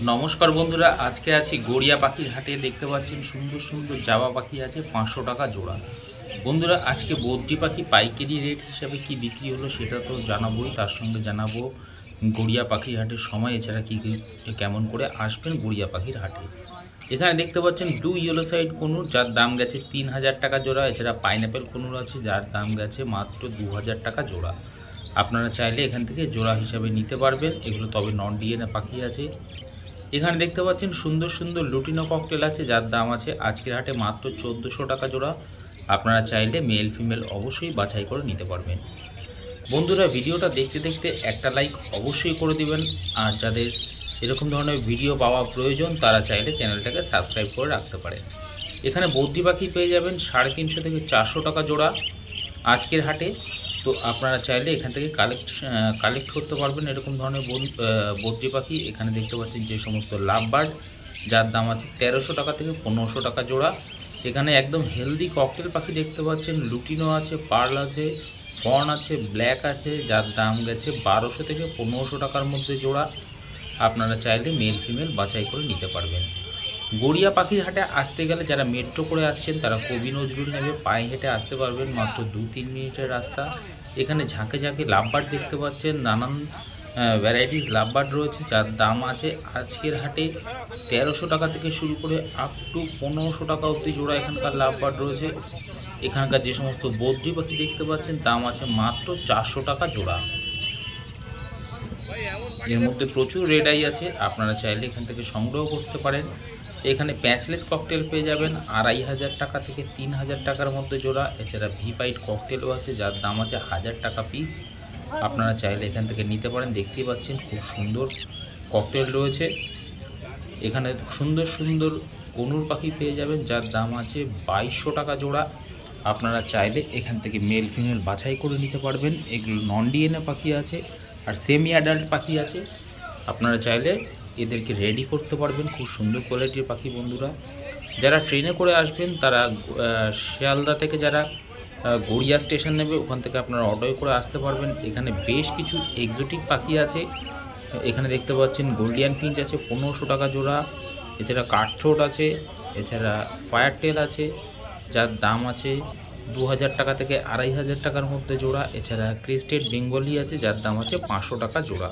नमस्कार बंधुरा आज के आছি গড়িয়া পাখির হাটে देखते পাচ্ছেন সুন্দর সুন্দর জাবা পাখি আছে 500 টাকা জোড়া। বন্ধুরা আজকে বদ্রি পাখি পাইকারি রেট হিসাবে কি বিক্রি হলো সেটা তো জানাবোই, তার সঙ্গে জানাবো গড়িয়া পাখির হাটের সময়, এছাড়া কি কেমন করে আসবেন গড়িয়া পাখির হাটে। এখানে দেখতে পাচ্ছেন ব্লু ইয়েলো সাইড কোনুর যার দাম গেছে 3000 টাকা জোড়া, এছাড়া পাইনাপেল কোনুর আছে যার দাম গেছে মাত্র 2000 টাকা জোড়া। আপনারা চাইলে এখান থেকে জোড়া হিসাবে নিতে পারবেন, এগুলো তবে নন ডিএনএ পাখি আছে। এখানে দেখতে পাচ্ছেন সুন্দর সুন্দর লুটিনো ককটেল আছে যার দাম আছে আজকের হাটে মাত্র 1400 টাকা জোড়া। আপনারা চাইলে মেল ফিমেল অবশ্যই বাছাই করে নিতে পারবেন। বন্ধুরা ভিডিওটা দেখতে দেখতে একটা লাইক অবশ্যই করে দিবেন, আর যাদের এরকম ধরনের ভিডিও পাওয়া প্রয়োজন তারা চাইলে চ্যানেলটাকে সাবস্ক্রাইব করে রাখতে পারেন। এখানে বদ্রি পাখি পেয়ে যাবেন 350 থেকে 400 টাকা জোড়া আজকের হাটে। তো আপনারা চাইলে এখান থেকে কালেক্ট করতে পারবেন এরকম ধরনের বদ্রি পাখি। এখানে দেখতে পাচ্ছেন যে সমস্ত লাভ বার্ড যার দাম আছে 1300 টাকা থেকে 1500 টাকা জোড়া। এখানে একদম হেলদি ককটেল পাখি দেখতে পাচ্ছেন, লুটিনো আছে, পার্ল আছে, ফর্ন আছে, ব্ল্যাক আছে যার দাম গেছে 1200 থেকে 1500 টাকার মধ্যে জোড়া। আপনারা চাইলে মেল ফিমেল বাছাই করে নিতে পারবেন। গড়িয়া পাখির হাটে আসতে গেলে যারা মেট্রো করে আসছেন তারা কবি নজরুল নেমে পায়ে হেঁটে আসতে পারবেন, মাত্র 2-3 মিনিটের রাস্তা। এখানে ঝাঁকে ঝাঁকে লাভবার্ড দেখতে পাচ্ছেন, নানান ভ্যারাইটিস লাভবার্ড রয়েছে যার দাম আছে আজকের হাটে 1300 টাকা থেকে শুরু করে আপ টু 1500 টাকা অবধি জোড়া এখানকার লাভবার্ড রয়েছে। এখানকার যে সমস্ত বদ্রি পাখি দেখতে পাচ্ছেন দাম আছে মাত্র 400 টাকা জোড়া। এর মধ্যে প্রচুর রেড আই আছে, আপনারা চাইলে এখান থেকে সংগ্রহ করতে পারেন। এখানে প্যাচলেস ককটেল পেয়ে যাবেন 2500 টাকা থেকে 3000 টাকার মধ্যে জোড়া। এছাড়া ভি পাইট ককটেলও আছে যার দাম আছে 1000 টাকা পিস। আপনারা চাইলে এখান থেকে নিতে পারেন। দেখতেই পাচ্ছেন খুব সুন্দর ককটেল রয়েছে। এখানে সুন্দর সুন্দর কনুর পাখি পেয়ে যাবেন যার দাম আছে 2200 টাকা জোড়া। আপনারা চাইলে এখান থেকে মেল ফিমেল বাছাই করে নিতে পারবেন। এগুলো নন ডিএনএ পাখি আছে আর সেমি অ্যাডাল্ট পাখি আছে। আপনারা চাইলে এদেরকে রেডি করতে পারবেন, খুব সুন্দর কোয়ালিটির পাখি। বন্ধুরা যারা ট্রেনে করে আসবেন তারা শিয়ালদা থেকে যারা গড়িয়া স্টেশন নেবে ওখান থেকে আপনারা অটোয় করে আসতে পারবেন। এখানে বেশ কিছু এক্সোটিক পাখি আছে। এখানে দেখতে পাচ্ছেন গোল্ডিয়ান ফিঞ্চ আছে 1500 টাকা জোড়া, এছাড়া কাঠঠোঁট আছে, এছাড়া ফায়ার টেল আছে যার দাম আছে 2000 টাকা থেকে 2500 টাকার মধ্যে জোড়া। এছাড়া ক্রেস্টেড বেঙ্গলি আছে যার দাম আছে 500 টাকা জোড়া।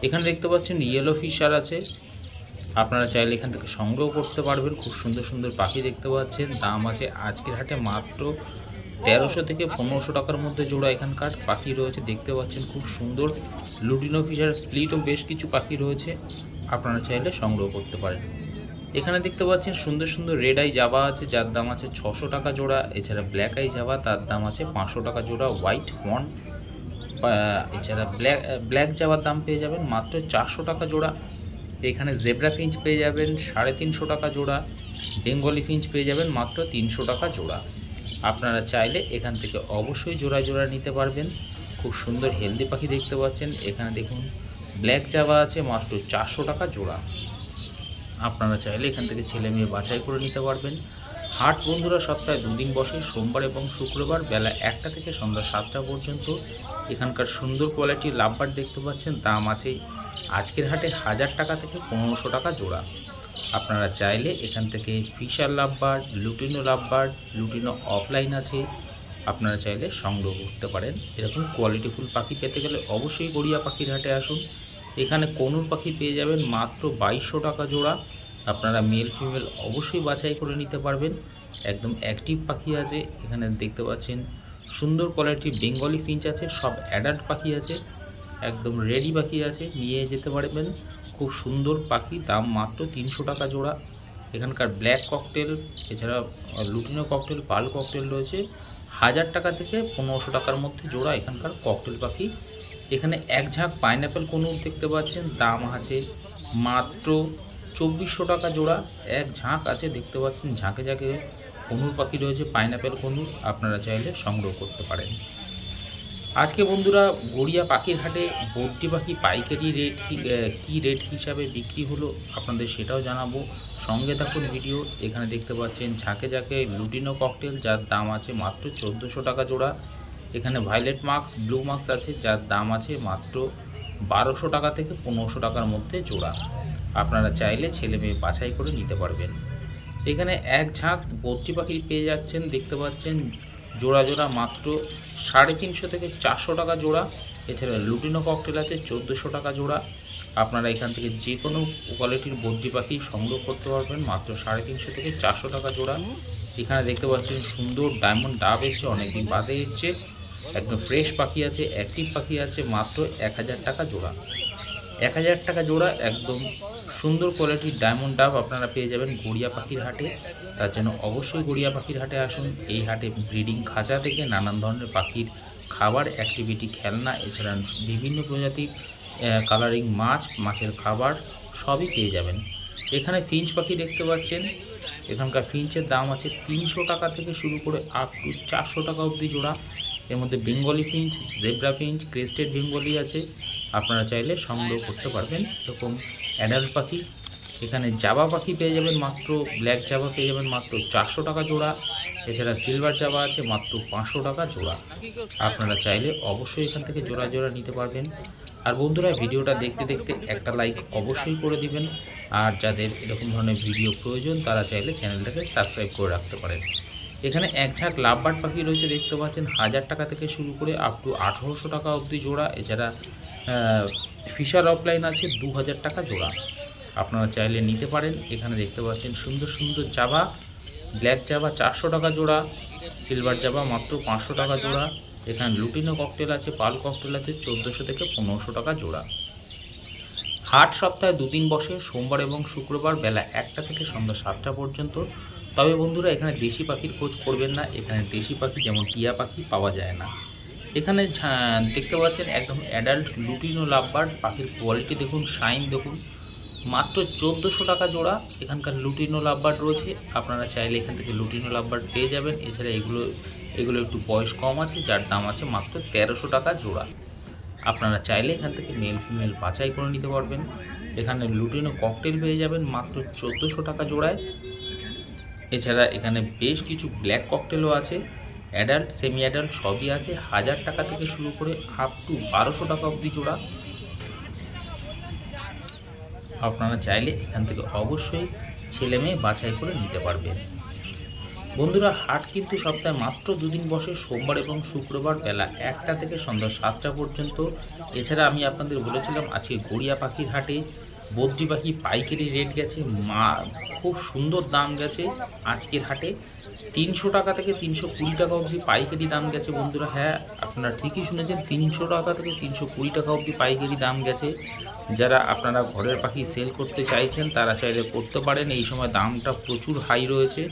এখানে দেখতে পাচ্ছেন ইয়েলো ফিশার আছে, আপনারা চাইলে এখান থেকে সংগ্রহ করতে পারবেন। খুব সুন্দর সুন্দর পাখি দেখতে পাচ্ছেন, দাম আছে আজকের হাটে মাত্র 1300 থেকে 1500 টাকার মধ্যে জোড়া। এখানকার পাখি রয়েছে দেখতে পাচ্ছেন খুব সুন্দর লুটিনো ফিশার স্প্লিটও বেশ কিছু পাখি রয়েছে, আপনারা চাইলে সংগ্রহ করতে পারেন। এখানে দেখতে পাচ্ছেন সুন্দর সুন্দর রেড আই জাবা আছে যার দাম আছে 600 টাকা জোড়া। এছাড়া ব্ল্যাক আই জাবা তার দাম আছে 500 টাকা জোড়া। হোয়াইট ফন এছাড়া ব্ল্যাক জাবার দাম পেয়ে যাবেন মাত্র 400 টাকা জোড়া। এখানে জেব্রা ফিঞ্চ পেয়ে যাবেন 350 টাকা জোড়া। বেঙ্গলি ফিঞ্চ পেয়ে যাবেন মাত্র 300 টাকা জোড়া। আপনারা চাইলে এখান থেকে অবশ্যই জোড়া জোড়া নিতে পারবেন। খুব সুন্দর হেলদি পাখি দেখতে পাচ্ছেন। এখানে দেখুন ব্ল্যাক জাবা আছে মাত্র 400 টাকা জোড়া। আপনারা চাইলে এখান থেকে ছেলে মেয়ে বাছাই করে নিতে পারবেন। হাট বন্ধুরা সপ্তাহে 2 দিন বসে, সোমবার এবং শুক্রবার বেলা 1টা থেকে সন্ধ্যা 7টা পর্যন্ত। এখানকার সুন্দর কোয়ালিটির লাভবার্ড দেখতে পাচ্ছেন, দাম আছে আজকের হাটে 1000 টাকা থেকে 1500 টাকা জোড়া। আপনারা চাইলে এখান থেকে Fischer lovebird, lutino lovebird, lutino offline আছে, আপনারা চাইলে সংগ্রহ করতে পারেন। এরকম কোয়ালিটিফুল পাখি পেতে গেলে অবশ্যই গড়িয়া পাখির হাটে আসুন। এখানে কনুর পাখি পেয়ে যাবেন মাত্র 2200 টাকা জোড়া। আপনারা মেল ফিমেল অবশ্যই বাছাই করে নিতে পারবেন। একদম অ্যাক্টিভ পাখি আছে। এখানে দেখতে পাচ্ছেন সুন্দর কোয়ালিটির বেঙ্গলি ফিঞ্চ আছে, সব অ্যাডাল্ট পাখি আছে, একদম রেডি পাখি আছে, নিয়ে যেতে পারবেন। খুব সুন্দর পাখি, দাম মাত্র 300 টাকা জোড়া। এখানকার ব্ল্যাক ককটেল এছাড়া লুটিনো ককটেল, পাল ককটেল রয়েছে 1000 টাকা থেকে 1500 টাকার মধ্যে জোড়া এখানকার ককটেল পাখি। এখানে এক ঝাঁক পাইনাপেল কনুর দেখতে পাচ্ছেন, দাম আছে মাত্র 2400 টাকা জোড়া। এক ঝাঁক আছে দেখতে পাচ্ছেন, ঝাঁকে ঝাঁকে কনুর পাখি রয়েছে, পাইনাপেল কনুর, আপনারা চাইলে সংগ্রহ করতে পারেন। আজকে বন্ধুরা গড়িয়া পাখির হাটে বদ্রি পাখি পাইকারি রেট কী রেট হিসাবে বিক্রি হলো আপনাদের সেটাও জানাবো, সঙ্গে থাকুন ভিডিও। এখানে দেখতে পাচ্ছেন ঝাঁকে ঝাঁকে লুটিনো ককটেল যার দাম আছে মাত্র 1400 টাকা জোড়া। এখানে ভায়োলেট মাস্ক, ব্লু মাস্ক আছে যার দাম আছে মাত্র 1200 টাকা থেকে 1500 টাকার মধ্যে জোড়া। আপনারা চাইলে ছেলে মেয়ে বাছাই করে নিতে পারবেন। এখানে এক ঝাঁক বদ্রি পাখি পেয়ে যাচ্ছেন, দেখতে পাচ্ছেন জোড়া জোড়া মাত্র 350 থেকে 400 টাকা জোড়া। এছাড়া লুটিনো ককটেল আছে 1400 টাকা জোড়া। আপনারা এখান থেকে যে কোনো কোয়ালিটির বদ্রি পাখি সংগ্রহ করতে পারবেন মাত্র 350 থেকে 400 টাকা জোড়া। এখানে দেখতে পাচ্ছেন সুন্দর ডায়মন্ড ডাব এসছে, অনেকদিন বাদে এসছে, একদম ফ্রেশ পাখি আছে, অ্যাক্টিভ পাখি আছে, মাত্র 1000 টাকা জোড়া। 1000 টাকা জোড়া একদম সুন্দর কোয়ালিটির ডায়মন্ড ডাব আপনারা পেয়ে যাবেন গড়িয়া পাখির হাটে। তার জন্য অবশ্যই গড়িয়া পাখির হাটে আসুন। এই হাটে ব্রিডিং খাঁচা থেকে নানান ধরনের পাখির খাবার, অ্যাক্টিভিটি, খেলনা, এছাড়া বিভিন্ন প্রজাতির কালারিং মাছের খাবার সবই পেয়ে যাবেন। এখানে ফিঞ্চ পাখি দেখতে পাচ্ছেন। এখানকার ফিঞ্চের দাম আছে 300 টাকা থেকে শুরু করে আপ টু 400 টাকা অবধি জোড়া। এর মধ্যে Bengali Finch, zebra Finch, crested Bengali আছে, আপনারা চাইলে সংগ্রহ করতে পারবেন। এরকম অ্যাডাল্ট পাখি এখানে জাবা পাখি পেয়ে যাবেন মাত্র, ব্ল্যাক জাবা পেয়ে যাবেন মাত্র 400 টাকা জোড়া। এছাড়া সিলভার জাবা আছে মাত্র 500 টাকা জোড়া। আপনারা চাইলে অবশ্যই এখান থেকে জোড়া জোড়া নিতে পারবেন। আর বন্ধুরা, ভিডিওটা দেখতে দেখতে একটা লাইক অবশ্যই করে দিবেন। আর যাদের এরকম ধরনের ভিডিও প্রয়োজন তারা চাইলে চ্যানেলটাকে সাবস্ক্রাইব করে রাখতে পারেন। এখানে এক ঝাঁক লাভবার্ড পাখি রয়েছে, দেখতে পাচ্ছেন 1000 টাকা থেকে শুরু করে আপ টু 1800 টাকা অবধি জোড়া। এছাড়া ফিশার অফলাইন আছে 2000 টাকা জোড়া। আপনারা চাইলে নিতে পারেন। এখানে দেখতে পাচ্ছেন সুন্দর সুন্দর জাবা, ব্ল্যাক জাবা 400 টাকা জোড়া, সিলভার জাবা মাত্র 500 টাকা জোড়া। এখানে লুটিনো ককটেল আছে, পাল ককটেল আছে 1400 থেকে 1500 টাকা জোড়া। হাট সপ্তাহে 2 দিন বসে, সোমবার এবং শুক্রবার বেলা 1টা থেকে সন্ধ্যা 7টা পর্যন্ত। তবে বন্ধুরা, এখানে দেশি পাখির খোঁজ করবেন না। এখানে দেশি পাখি যেমন টিয়া পাখি পাওয়া যায় না। এখানে দেখতে পাচ্ছেন একদম অ্যাডাল্ট লুটিনো লাভবার্ড পাখির কোয়ালিটি দেখুন, শাইন দেখুন, মাত্র 1400 টাকা জোড়া। এখানকার লুটিনো লাভবার্ড রয়েছে, আপনারা চাইলে এখান থেকে লুটিনো লাভবার্ড পেয়ে যাবেন। এছাড়া এগুলো একটু বয়স কম আছে, যার দাম আছে মাত্র 1300 টাকা জোড়া। আপনারা চাইলে এখান থেকে মেল ফিমেল বাছাই করে নিতে পারবেন। এখানে লুটিনো ককটেল পেয়ে যাবেন মাত্র 1400 টাকা জোড়ায়। এছাড়া এখানে বেশ কিছু ব্ল্যাক ককটেলও আছে, অ্যাডাল্ট, সেমি অ্যাডাল্ট সবই আছে। 1000 টাকা থেকে শুরু করে আপ টু 1200 টাকা অবধি জোড়া। আপনারা চাইলে এখান থেকে অবশ্যই ছেলে মেয়ে বাছাই করে নিতে পারবেন। বন্ধুরা, হাট কিন্তু সপ্তাহে মাত্র 2 দিন বসে, সোমবার এবং শুক্রবার বেলা 1টা থেকে সন্ধ্যা 7টা পর্যন্ত। এছাড়া আমি আপনাদের বলেছিলাম আজকে গড়িয়া পাখির হাটে বদ্রি পাখি পাইকারি রেট গেছে, খুব সুন্দর দাম গেছে আজকের হাটে। 300 টাকা থেকে 320 টাকা অবধি পাইকারি দাম গেছে বন্ধুরা। হ্যাঁ, আপনারা ঠিকই শুনেছেন, 300 টাকা থেকে 320 টাকা অবধি পাইকারি দাম গেছে। যারা আপনারা ঘরের পাখি সেল করতে চাইছেন তারা চাইলে করতে পারেন। এই সময় দামটা প্রচুর হাই রয়েছে।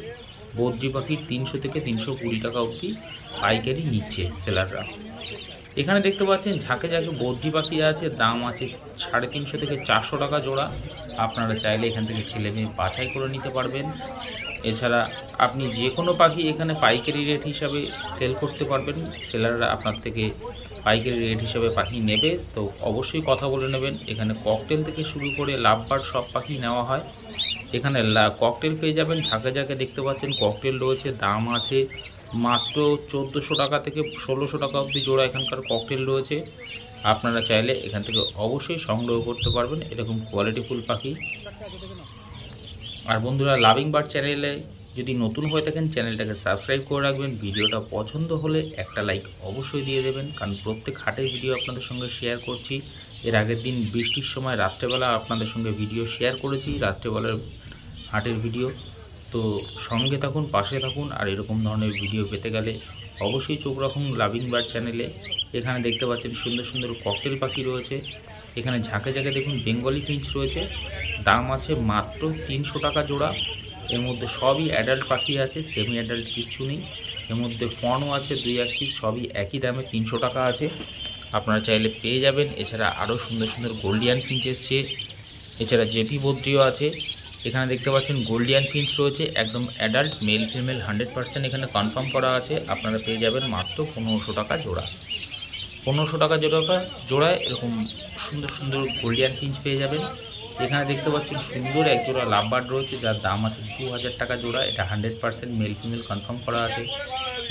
বদ্রি পাখির 300 থেকে 320 টাকা অবধি পাইকারি নিচ্ছে সেলাররা। এখানে দেখতে পাচ্ছেন ঝাঁকে ঝাঁকে বদ্রি পাখি আছে, দাম আছে 350 থেকে 400 টাকা জোড়া। আপনারা চাইলে এখান থেকে ছেলে মেয়ে বাছাই করে নিতে পারবেন। এছাড়া আপনি যে কোনো পাখি এখানে পাইকারি রেট হিসাবে সেল করতে পারবেন। সেলাররা আপনার থেকে পাইকারি রেট হিসাবে পাখি নেবে, তো অবশ্যই কথা বলে নেবেন। এখানে ককটেল থেকে শুরু করে লাভবার্ড সব পাখি নেওয়া হয়। এখানে ককটেল পেয়ে যাবেন ঝাঁকে ঝাঁকে, দেখতে পাচ্ছেন ককটেল রয়েছে, দাম আছে মাত্র 1400 টাকা থেকে 1600 টাকা অবধি জোড়া। এখানকার ককটেল রয়েছে, আপনারা চাইলে এখান থেকে অবশ্যই সংগ্রহ করতে পারবেন এরকম কোয়ালিটিফুল পাখি। আর বন্ধুরা, লাভিং বার্ড চ্যানেলে যদি নতুন হয়ে থাকেন চ্যানেলটাকে সাবস্ক্রাইব করে রাখবেন। ভিডিওটা পছন্দ হলে একটা লাইক অবশ্যই দিয়ে দেবেন, কারণ প্রত্যেক হাটের ভিডিও আপনাদের সঙ্গে শেয়ার করছি। এর আগের দিন বৃষ্টির সময় রাত্রেবেলা আপনাদের সঙ্গে ভিডিও শেয়ার করেছি, রাত্রেবেলার হাটের ভিডিও। তো সঙ্গে থাকুন, পাশে থাকুন। আর এরকম ধরনের ভিডিও পেতে গেলে অবশ্যই চোখ রাখুন লাভিং বার্ড চ্যানেলে। এখানে দেখতে পাচ্ছেন সুন্দর সুন্দর ককটেল পাখি রয়েছে। এখানে ঝাঁকে ঝাঁকে দেখুন বেঙ্গলি ফিঞ্চ রয়েছে, দাম আছে মাত্র 300 টাকা জোড়া। এর মধ্যে সবই অ্যাডাল্ট পাখি আছে, সেমি অ্যাডাল্ট কিচ্ছু নেই। এর মধ্যে ফনও আছে 2-1 পিস, সবই একই দামে 300 টাকা আছে, আপনারা চাইলে পেয়ে যাবেন। এছাড়া আরও সুন্দর সুন্দর গোল্ডিয়ান ফিঞ্চ এসছে, এছাড়া জেপি বদ্রিও আছে। এখানে দেখতে পাচ্ছেন গোল্ডিয়ান ফিঞ্চ রয়েছে, একদম অ্যাডাল্ট, মেল ফিমেল 100% এখানে কনফার্ম করা আছে। আপনারা পেয়ে যাবেন মাত্র 1500 টাকা জোড়া। 1500 টাকা জোড়ায় এরকম সুন্দর সুন্দর গোল্ডিয়ান ফিঞ্চ পেয়ে যাবেন। এখানে দেখতে পাচ্ছেন সুন্দর এক জোড়া লাভবার্ড রয়েছে, যার দাম আছে 2000 টাকা জোড়া। এটা 100% মেল ফিমেল কনফার্ম করা আছে।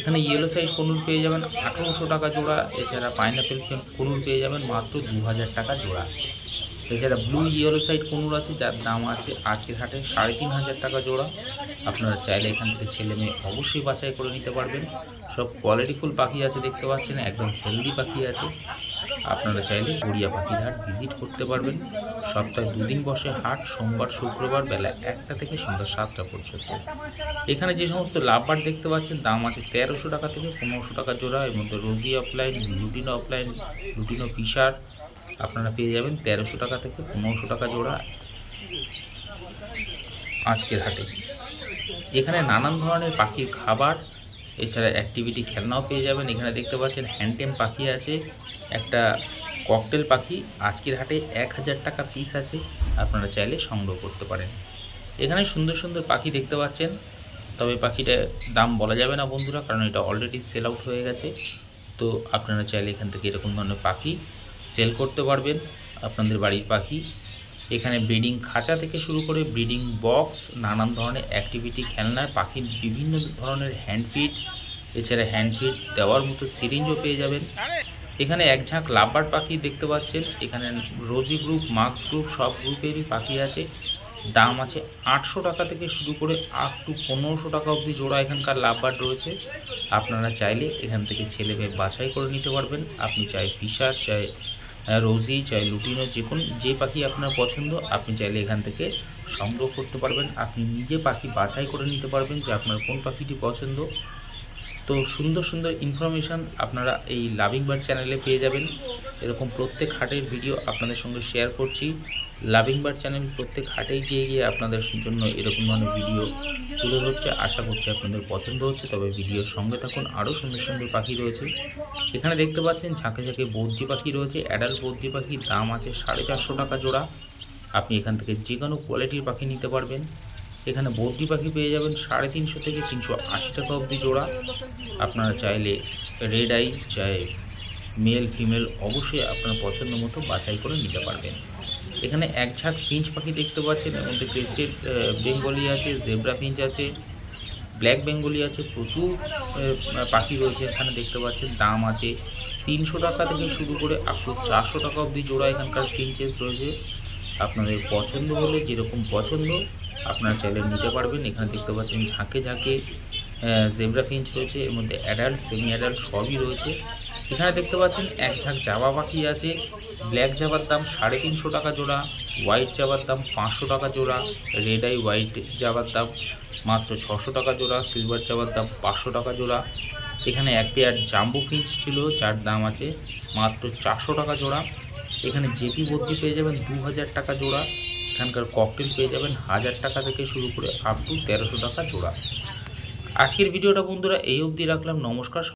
এখানে ইয়েলো সাইড কনুর পেয়ে যাবেন 1800 টাকা জোড়া। এছাড়া পাইনাপেল কনুর পেয়ে যাবেন মাত্র 2000 টাকা জোড়া। এছাড়া ব্লু ইয়েলো সাইড কোনুর আছে, যার দাম আছে আজকের হাটে 3,500 টাকা জোড়া। আপনারা চাইলে এখান থেকে ছেলে মেয়ে অবশ্যই বাছাই করে নিতে পারবেন। সব কোয়ালিটিফুল পাখি আছে, দেখতে পাচ্ছেন একদম হেলদি পাখি আছে। আপনারা চাইলে গড়িয়া পাখির হাট ভিজিট করতে পারবেন। সপ্তাহে 2 দিন বসে হাট, সোমবার শুক্রবার বেলা 1টা থেকে সন্ধ্যা 7টা পর্যন্ত। এখানে যে সমস্ত লাভবার দেখতে পাচ্ছেন দাম আছে 1300 টাকা থেকে 1500 টাকা জোড়া। এর মধ্যে রোজি অফলাইন, লুটিনো ফিশার আপনারা পেয়ে যাবেন 1300 টাকা থেকে 1500 টাকা জোড়া আজকের হাটে। এখানে নানান ধরনের পাখির খাবার, এছাড়া অ্যাক্টিভিটি খেলনাও পেয়ে যাবেন। এখানে দেখতে পাচ্ছেন হ্যান্ডটেম পাখি আছে, একটা ককটেল পাখি আজকের হাটে 1000 টাকা পিস আছে, আপনারা চাইলে সংগ্রহ করতে পারেন। এখানে সুন্দর সুন্দর পাখি দেখতে পাচ্ছেন, তবে পাখিটার দাম বলা যাবে না বন্ধুরা, কারণ এটা অলরেডি সেল আউট হয়ে গেছে। তো আপনারা চাইলে এখান থেকে এরকম ধরনের পাখি সেল করতে পারবেন, আপনাদের বাড়ির পাখি। এখানে ব্রিডিং খাঁচা থেকে শুরু করে ব্রিডিং বক্স, নানান ধরনের অ্যাক্টিভিটি খেলনার, পাখির বিভিন্ন ধরনের হ্যান্ডফিড, এছাড়া হ্যান্ডফিড দেওয়ার মতো সিরিঞ্জও পেয়ে যাবেন। এখানে এক ঝাঁক লাভবার্ড পাখি দেখতে পাচ্ছেন। এখানে রোজি গ্রুপ, মার্কস গ্রুপ সব গ্রুপেরই পাখি আছে। দাম আছে 800 টাকা থেকে শুরু করে আপ টু 1500 টাকা অবধি জোড়া এখানকার লাভবার্ড রয়েছে। আপনারা চাইলে এখান থেকে ছেলে মেয়ে বাছাই করে নিতে পারবেন। আপনি চাই ফিশার, চাই রোজি, চাই লুটিনো, যে পাখি আপনার পছন্দ আপনি চাইলে এখান থেকে সংগ্রহ করতে পারবেন। আপনি নিজে পাখি বাছাই করে নিতে পারবেন যে আপনার কোন পাখিটি পছন্দ। তো সুন্দর সুন্দর ইনফরমেশান আপনারা এই লাভিং বার্ড চ্যানেলে পেয়ে যাবেন। এরকম প্রত্যেক হাটের ভিডিও আপনাদের সঙ্গে শেয়ার করছি। লাভিং বার্ড চ্যানেল প্রত্যেক হাটেই গিয়ে আপনাদের জন্য এরকম ধরনের ভিডিও তুলে ধরছে। আশা করছি আপনাদের পছন্দ হচ্ছে, তবে ভিডিওর সঙ্গে থাকুন, আরও সুন্দর সুন্দর পাখি রয়েছে। এখানে দেখতে পাচ্ছেন ঝাঁকে ঝাঁকে বদ্রি পাখি রয়েছে। অ্যাডাল্ট বদ্রি পাখির দাম আছে 450 টাকা জোড়া। আপনি এখান থেকে যে কোনো কোয়ালিটির পাখি নিতে পারবেন। এখানে বদ্রি পাখি পেয়ে যাবেন 350 থেকে 380 টাকা অবধি জোড়া। আপনারা চাইলে রেড আই, চাই মেল ফিমেল অবশ্যই আপনার পছন্দ মতো বাছাই করে নিতে পারবেন। এখানে এক ঝাঁক ফিঞ্চ পাখি দেখতে পাচ্ছেন, এর মধ্যে ক্রেস্টেড বেঙ্গলি আছে, জেব্রা ফিঞ্চ আছে, ব্ল্যাক বেঙ্গলি আছে, প্রচুর পাখি রয়েছে এখানে দেখতে পাচ্ছেন। দাম আছে 300 টাকা থেকে শুরু করে আপ টু 400 টাকা অবধি জোড়া এখানকার ফিঞ্চেস রয়েছে। আপনাদের পছন্দ হলে, যেরকম পছন্দ আপনারা চাইলে নিতে পারবেন। এখানে দেখতে পাচ্ছেন ঝাঁকে ঝাঁকে জেব্রা ফিঞ্চ রয়েছে, এর মধ্যে অ্যাডাল্ট, সেমি অ্যাডাল্ট সবই রয়েছে। এখানে দেখতে পাচ্ছেন এক ঝাঁক জাভা পাখি আছে। ব্ল্যাক জাভার দাম 350 টাকা জোড়া, হোয়াইট জাভার দাম 500 টাকা জোড়া, রেড আই হোয়াইট জাভার দাম মাত্র 600 টাকা জোড়া, সিলভার জাভার দাম 500 টাকা জোড়া। এখানে এক পেয়ার জাম্বো ফিঞ্চ ছিল, যার দাম আছে মাত্র 400 টাকা জোড়া। এখানে জেপি বদ্রি পেয়ে যাবেন 2000 টাকা জোড়া। এখানকার ককটেল পেয়ে যাবেন 1000 টাকা থেকে শুরু করে আপ টু 1300 টাকা জোড়া। আজকের ভিডিওটা বন্ধুরা এই অবধি রাখলাম। নমস্কার।